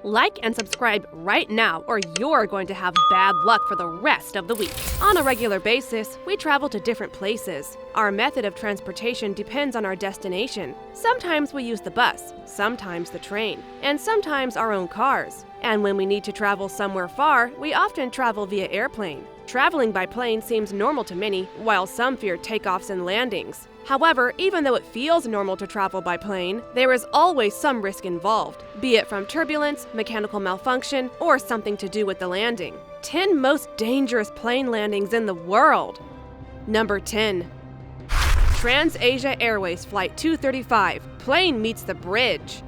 Like and subscribe right now, or you're going to have bad luck for the rest of the week. On a regular basis, we travel to different places. Our method of transportation depends on our destination. Sometimes we use the bus, sometimes the train, and sometimes our own cars. And when we need to travel somewhere far, we often travel via airplane. Traveling by plane seems normal to many, while some fear takeoffs and landings. However, even though it feels normal to travel by plane, there is always some risk involved, be it from turbulence, mechanical malfunction, or something to do with the landing. 10 most dangerous plane landings in the world. Number 10. TransAsia Airways Flight 235. Plane meets the bridge.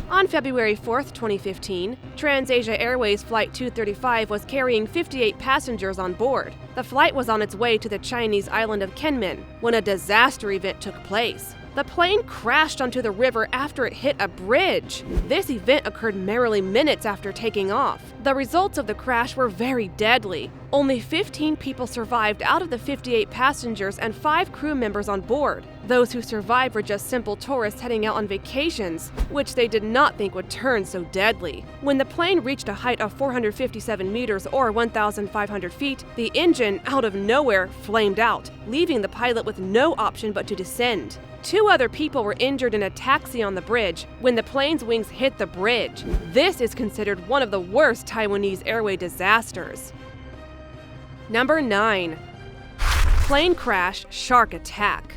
On February 4, 2015, TransAsia Airways Flight 235 was carrying 58 passengers on board. The flight was on its way to the Chinese island of Kinmen when a disaster event took place. The plane crashed onto the river after it hit a bridge. This event occurred merely minutes after taking off. The results of the crash were very deadly. Only 15 people survived out of the 58 passengers and 5 crew members on board. Those who survived were just simple tourists heading out on vacations, which they did not think would turn so deadly. When the plane reached a height of 457 meters or 1,500 feet, the engine, out of nowhere, flamed out, leaving the pilot with no option but to descend. 2 other people were injured in a taxi on the bridge when the plane's wings hit the bridge. This is considered one of the worst Taiwanese airway disasters. Number 9. Plane crash, shark attack.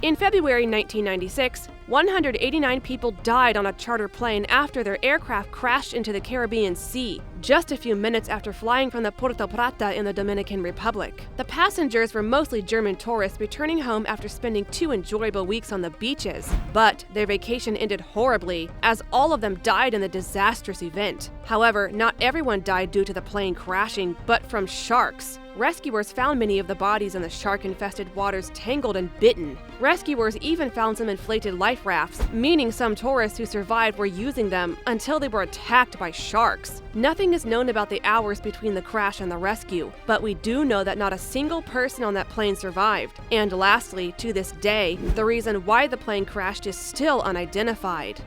In February 1996, 189 people died on a charter plane after their aircraft crashed into the Caribbean Sea, just a few minutes after flying from the Puerto Plata in the Dominican Republic. The passengers were mostly German tourists returning home after spending 2 enjoyable weeks on the beaches. But their vacation ended horribly, as all of them died in the disastrous event. However, not everyone died due to the plane crashing, but from sharks. Rescuers found many of the bodies in the shark-infested waters tangled and bitten. Rescuers even found some inflated life rafts, meaning some tourists who survived were using them until they were attacked by sharks. Nothing is known about the hours between the crash and the rescue, but we do know that not a single person on that plane survived. And lastly, to this day, the reason why the plane crashed is still unidentified.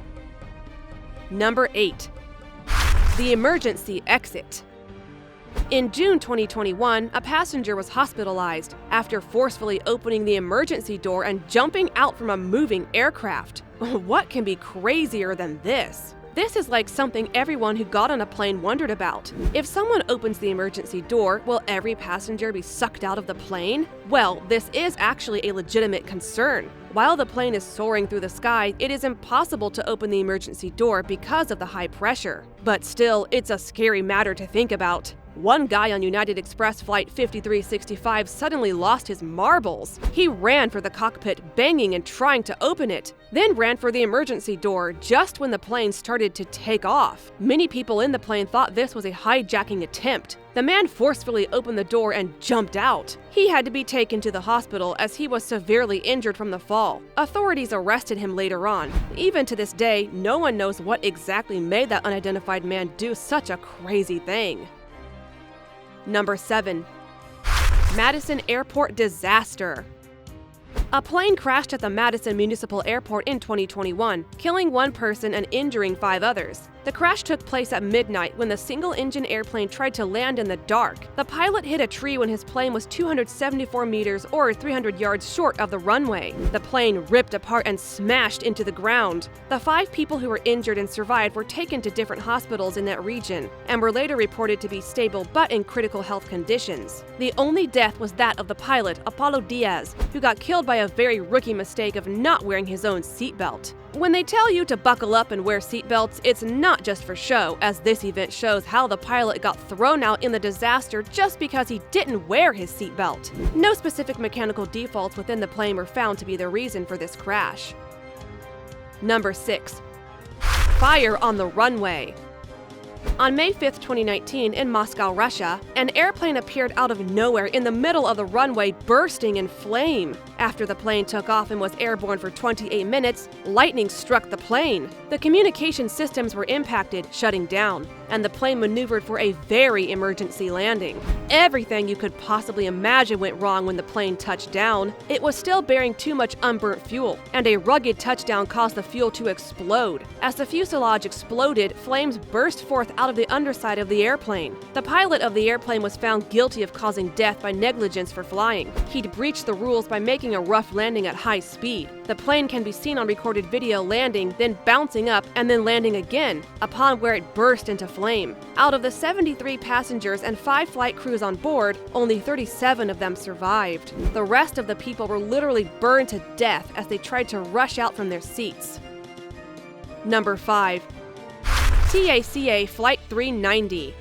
Number 8. The emergency exit. In June 2021, a passenger was hospitalized after forcefully opening the emergency door and jumping out from a moving aircraft. What can be crazier than this? This is like something everyone who got on a plane wondered about. If someone opens the emergency door, will every passenger be sucked out of the plane? Well, this is actually a legitimate concern. While the plane is soaring through the sky, it is impossible to open the emergency door because of the high pressure. But still, it's a scary matter to think about. One guy on United Express Flight 5365 suddenly lost his marbles. He ran for the cockpit, banging and trying to open it, then ran for the emergency door just when the plane started to take off. Many people in the plane thought this was a hijacking attempt. The man forcefully opened the door and jumped out. He had to be taken to the hospital as he was severely injured from the fall. Authorities arrested him later on. Even to this day, no one knows what exactly made that unidentified man do such a crazy thing. Number 7. Madison Airport disaster. A plane crashed at the Madison Municipal Airport in 2021, killing 1 person and injuring 5 others. The crash took place at midnight when the single-engine airplane tried to land in the dark. The pilot hit a tree when his plane was 274 meters or 300 yards short of the runway. The plane ripped apart and smashed into the ground. The 5 people who were injured and survived were taken to different hospitals in that region and were later reported to be stable but in critical health conditions. The only death was that of the pilot, Apollo Diaz, who got killed by a very rookie mistake of not wearing his own seatbelt. When they tell you to buckle up and wear seatbelts, it's not just for show, as this event shows how the pilot got thrown out in the disaster just because he didn't wear his seatbelt. No specific mechanical defaults within the plane were found to be the reason for this crash. Number 6. Fire on the runway. On May 5, 2019, in Moscow, Russia, an airplane appeared out of nowhere in the middle of the runway, bursting in flame. After the plane took off and was airborne for 28 minutes, lightning struck the plane. The communication systems were impacted, shutting down, and the plane maneuvered for a very emergency landing. Everything you could possibly imagine went wrong when the plane touched down. It was still bearing too much unburnt fuel, and a rugged touchdown caused the fuel to explode. As the fuselage exploded, flames burst forth out of the underside of the airplane. The pilot of the airplane was found guilty of causing death by negligence for flying. He'd breached the rules by making a rough landing at high speed. The plane can be seen on recorded video landing, then bouncing up, and then landing again, upon where it burst into flame. Out of the 73 passengers and 5 flight crews on board, only 37 of them survived. The rest of the people were literally burned to death as they tried to rush out from their seats. Number 5. TACA Flight 390.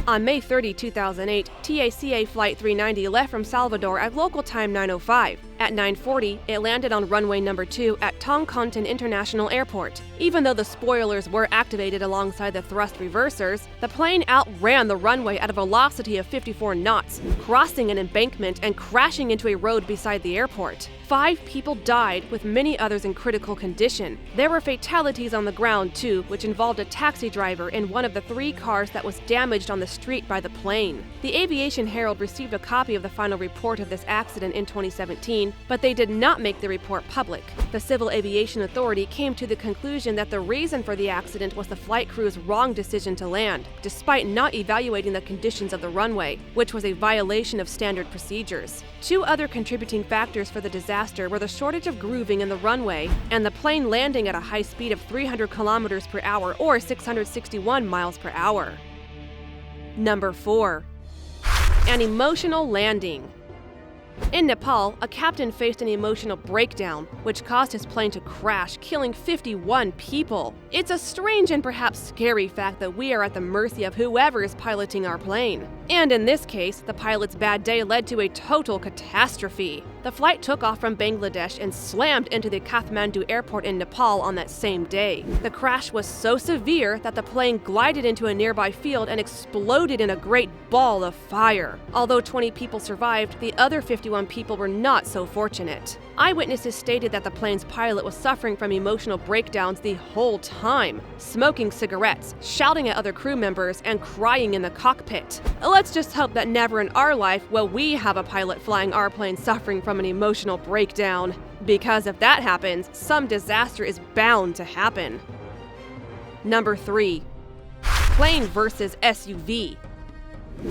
On May 30, 2008, TACA Flight 390 left from Salvador at local time 9:05. At 9:40, it landed on runway number 2 at Tongkontan International Airport. Even though the spoilers were activated alongside the thrust reversers, the plane outran the runway at a velocity of 54 knots, crossing an embankment and crashing into a road beside the airport. 5 people died, with many others in critical condition. There were fatalities on the ground too, which involved a taxi driver in one of the 3 cars that was damaged on the street by the plane. The Aviation Herald received a copy of the final report of this accident in 2017, but they did not make the report public. The Civil Aviation Authority came to the conclusion that the reason for the accident was the flight crew's wrong decision to land, despite not evaluating the conditions of the runway, which was a violation of standard procedures. 2 other contributing factors for the disaster were the shortage of grooving in the runway and the plane landing at a high speed of 300 kilometers per hour or 661 miles per hour. Number 4. An emotional landing. In Nepal, a captain faced an emotional breakdown, which caused his plane to crash, killing 51 people. It's a strange and perhaps scary fact that we are at the mercy of whoever is piloting our plane. And in this case, the pilot's bad day led to a total catastrophe. The flight took off from Bangladesh and slammed into the Kathmandu airport in Nepal on that same day. The crash was so severe that the plane glided into a nearby field and exploded in a great ball of fire. Although 20 people survived, the other 51 people were not so fortunate. Eyewitnesses stated that the plane's pilot was suffering from emotional breakdowns the whole time, smoking cigarettes, shouting at other crew members, and crying in the cockpit. Let's just hope that never in our life will we have a pilot flying our plane suffering from an emotional breakdown, because if that happens, some disaster is bound to happen. Number 3. Plane versus SUV.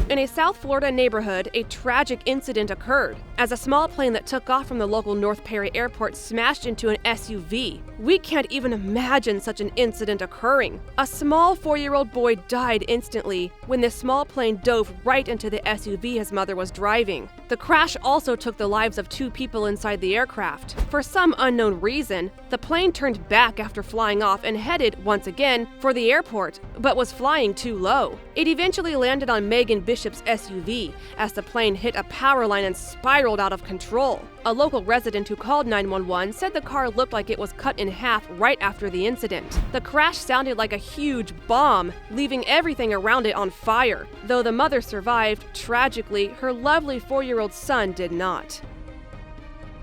In a South Florida neighborhood, a tragic incident occurred as a small plane that took off from the local North Perry airport smashed into an SUV. We can't even imagine such an incident occurring. A small 4-year-old boy died instantly when this small plane dove right into the SUV his mother was driving. The crash also took the lives of 2 people inside the aircraft. For some unknown reason, the plane turned back after flying off and headed, once again, for the airport, but was flying too low. It eventually landed on Megan Bishop's SUV as the plane hit a power line and spiraled out of control. A local resident who called 911 said the car looked like it was cut in half right after the incident. The crash sounded like a huge bomb, leaving everything around it on fire. Though the mother survived, tragically, her lovely 4-year-old son did not.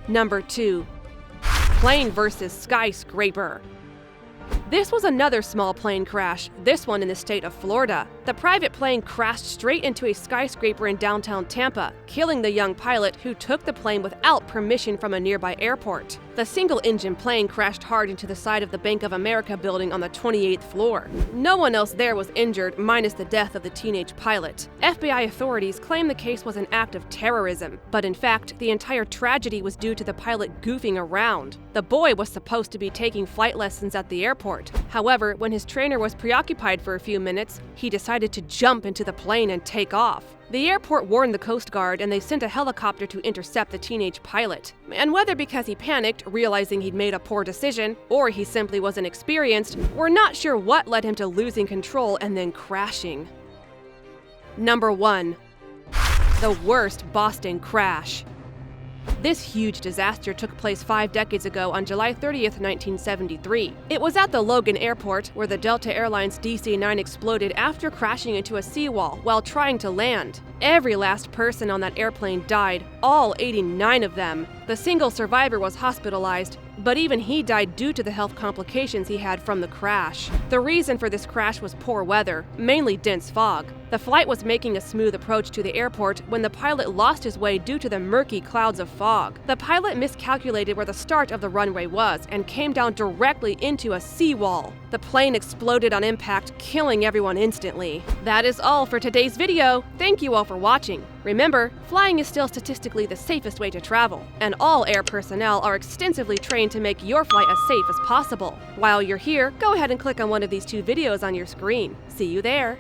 Number 2. Plane versus skyscraper. This was another small plane crash, this one in the state of Florida. The private plane crashed straight into a skyscraper in downtown Tampa, killing the young pilot who took the plane without permission from a nearby airport. The single-engine plane crashed hard into the side of the Bank of America building on the 28th floor. No one else there was injured, minus the death of the teenage pilot. FBI authorities claim the case was an act of terrorism, but in fact, the entire tragedy was due to the pilot goofing around. The boy was supposed to be taking flight lessons at the airport. However, when his trainer was preoccupied for a few minutes, he decided to jump into the plane and take off. The airport warned the Coast Guard and they sent a helicopter to intercept the teenage pilot. And whether because he panicked, realizing he'd made a poor decision, or he simply wasn't experienced, we're not sure what led him to losing control and then crashing. Number 1. The worst Boston crash. This huge disaster took place 5 decades ago on July 30th, 1973. It was at the Logan Airport where the Delta Airlines DC-9 exploded after crashing into a seawall while trying to land. Every last person on that airplane died, all 89 of them. The single survivor was hospitalized, but even he died due to the health complications he had from the crash. The reason for this crash was poor weather, mainly dense fog. The flight was making a smooth approach to the airport when the pilot lost his way due to the murky clouds of fog. The pilot miscalculated where the start of the runway was and came down directly into a seawall. The plane exploded on impact, killing everyone instantly. That is all for today's video. Thank you all for watching. Remember, flying is still statistically the safest way to travel, and all air personnel are extensively trained to make your flight as safe as possible. While you're here, go ahead and click on one of these 2 videos on your screen. See you there.